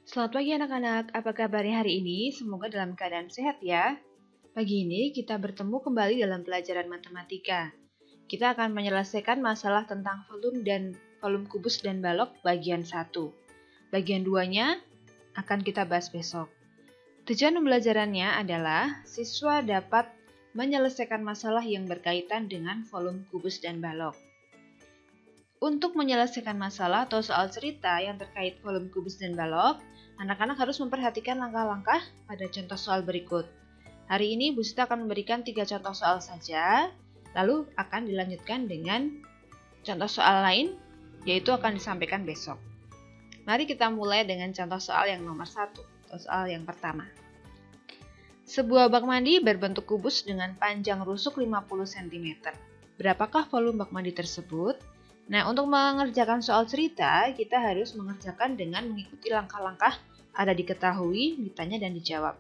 Selamat pagi anak-anak, apa kabarnya hari ini? Semoga dalam keadaan sehat ya. Pagi ini kita bertemu kembali dalam pelajaran matematika. Kita akan menyelesaikan masalah tentang volume kubus dan balok bagian 1. Bagian 2-nya akan kita bahas besok. Tujuan pembelajarannya adalah siswa dapat menyelesaikan masalah yang berkaitan dengan volume kubus dan balok. Untuk menyelesaikan masalah atau soal cerita yang terkait volume kubus dan balok, anak-anak harus memperhatikan langkah-langkah pada contoh soal berikut. Hari ini Bu Sita akan memberikan 3 contoh soal saja, lalu akan dilanjutkan dengan contoh soal lain, yaitu akan disampaikan besok. Mari kita mulai dengan contoh soal yang nomor 1, atau soal yang pertama. Sebuah bak mandi berbentuk kubus dengan panjang rusuk 50 cm. Berapakah volume bak mandi tersebut? Nah, untuk mengerjakan soal cerita, kita harus mengerjakan dengan mengikuti langkah-langkah ada diketahui, ditanya, dan dijawab.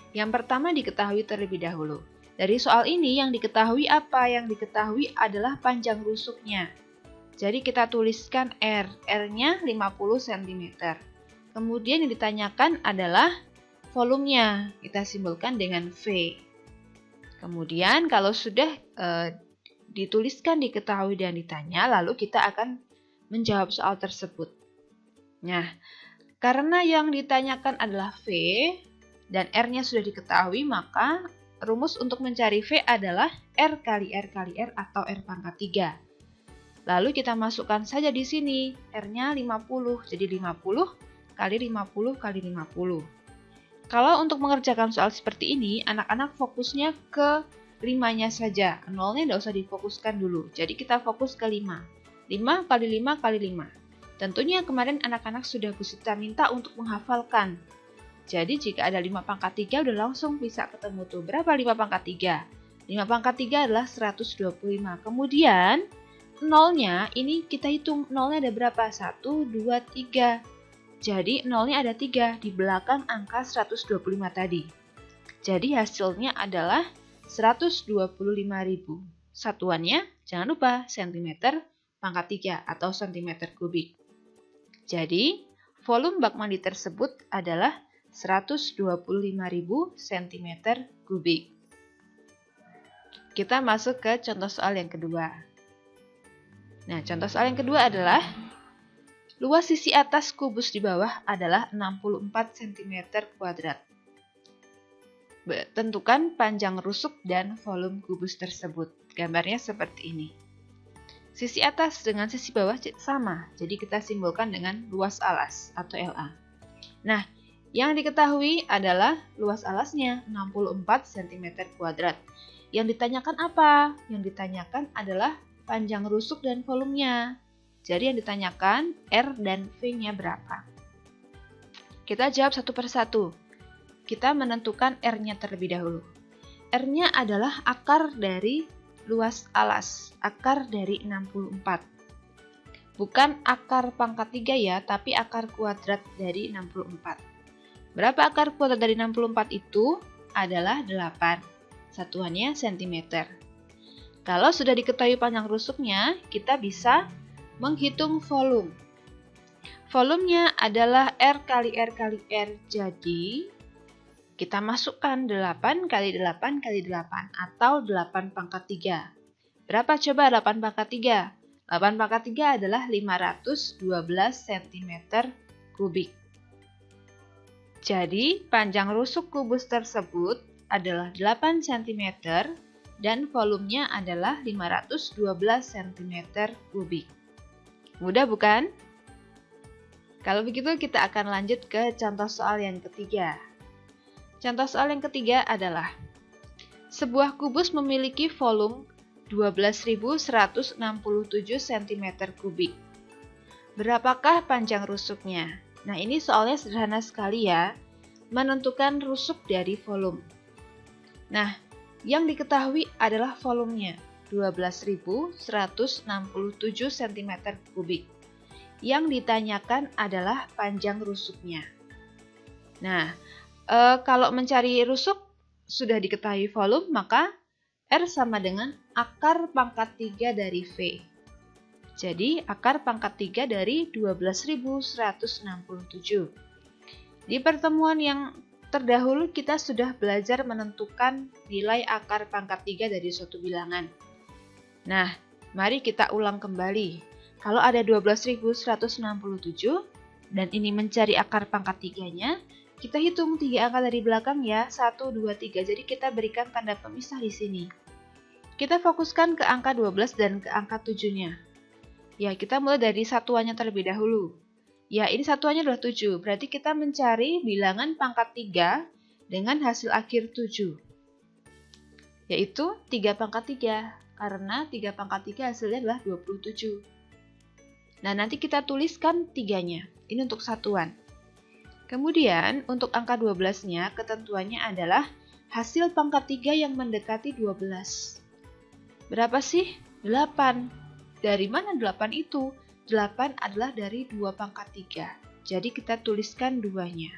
Yang pertama diketahui terlebih dahulu. Dari soal ini yang diketahui apa? Yang diketahui adalah panjang rusuknya. Jadi kita tuliskan R. R-nya 50 cm. Kemudian yang ditanyakan adalah volumenya. Kita simbolkan dengan V. Kemudian kalau sudah dituliskan, diketahui, dan ditanya, lalu kita akan menjawab soal tersebut. Nah, karena yang ditanyakan adalah V dan R-nya sudah diketahui, maka rumus untuk mencari V adalah R kali R kali R atau R pangkat 3. Lalu kita masukkan saja di sini, R-nya 50, jadi 50 kali 50 kali 50. Kalau untuk mengerjakan soal seperti ini, anak-anak fokusnya ke 5-nya saja, 0-nya tidak usah difokuskan dulu. Jadi kita fokus ke 5. 5 kali 5 kali 5. Tentunya kemarin anak-anak sudah Bu Sita minta untuk menghafalkan. Jadi jika ada 5 pangkat 3 udah langsung bisa ketemu tuh. Berapa 5 pangkat 3? 5 pangkat 3 adalah 125. Kemudian 0-nya ini kita hitung 0-nya ada berapa? 1, 2, 3. Jadi 0-nya ada 3 di belakang angka 125 tadi. Jadi hasilnya adalah 125.000. Satuannya jangan lupa cm pangkat 3 atau cm kubik. Jadi volume bak mandi tersebut adalah 125.000 cm kubik. Kita masuk ke contoh soal yang kedua. Nah, contoh soal yang kedua adalah luas sisi atas kubus di bawah adalah 64 cm kuadrat. Tentukan panjang rusuk dan volume kubus tersebut. Gambarnya seperti ini. Sisi atas dengan sisi bawah sama, jadi kita simbolkan dengan luas alas atau LA. Nah, yang diketahui adalah luas alasnya 64 cm kuadrat. Yang ditanyakan apa? Yang ditanyakan adalah panjang rusuk dan volumenya. Jadi yang ditanyakan R dan V-nya berapa? Kita jawab satu persatu. Kita menentukan R-nya terlebih dahulu. R-nya adalah akar dari luas alas, akar dari 64. Bukan akar pangkat 3 ya, tapi akar kuadrat dari 64. Berapa akar kuadrat dari 64 itu? Adalah 8. Satuannya cm. Kalau sudah diketahui panjang rusuknya, kita bisa menghitung volume. Volumenya adalah R kali R kali R, jadi kita masukkan 8 kali 8 kali 8 atau 8 pangkat 3. Berapa coba 8 pangkat 3? 8 pangkat 3 adalah 512 cm kubik. Jadi panjang rusuk kubus tersebut adalah 8 cm dan volumenya adalah 512 cm kubik. Mudah bukan? Kalau begitu kita akan lanjut ke contoh soal yang ketiga. Contoh soal yang ketiga adalah sebuah kubus memiliki volume 12.167 cm kubik. Berapakah panjang rusuknya? Nah, ini soalnya sederhana sekali ya. Menentukan rusuk dari volume. Nah, yang diketahui adalah volumenya 12.167 cm kubik. Yang ditanyakan adalah panjang rusuknya. Nah, kalau mencari rusuk sudah diketahui volume, maka R sama dengan akar pangkat 3 dari V. Jadi akar pangkat 3 dari 12.167. Di pertemuan yang terdahulu kita sudah belajar menentukan nilai akar pangkat 3 dari suatu bilangan. Nah, mari kita ulang kembali. Kalau ada 12.167 dan ini mencari akar pangkat 3-nya, kita hitung 3 angka dari belakang ya, 1, 2, 3. Jadi kita berikan tanda pemisah di sini. Kita fokuskan ke angka 12 dan ke angka 7-nya. Ya, kita mulai dari satuannya terlebih dahulu. Ya, ini satuannya adalah 7. Berarti kita mencari bilangan pangkat 3 dengan hasil akhir 7. Yaitu 3 pangkat 3. Karena 3 pangkat 3 hasilnya adalah 27. Nah, nanti kita tuliskan 3-nya. Ini untuk satuan. Kemudian, untuk angka 12-nya, ketentuannya adalah hasil pangkat 3 yang mendekati 12. Berapa sih? 8. Dari mana 8 itu? 8 adalah dari 2 pangkat 3. Jadi kita tuliskan 2-nya.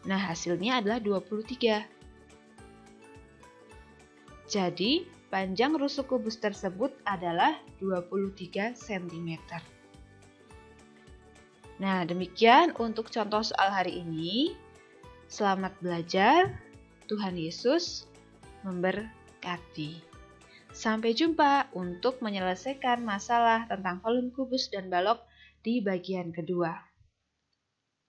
Nah, hasilnya adalah 23. Jadi, panjang rusuk kubus tersebut adalah 23 cm. Nah, demikian untuk contoh soal hari ini. Selamat belajar. Tuhan Yesus memberkati. Sampai jumpa untuk menyelesaikan masalah tentang volume kubus dan balok di bagian kedua.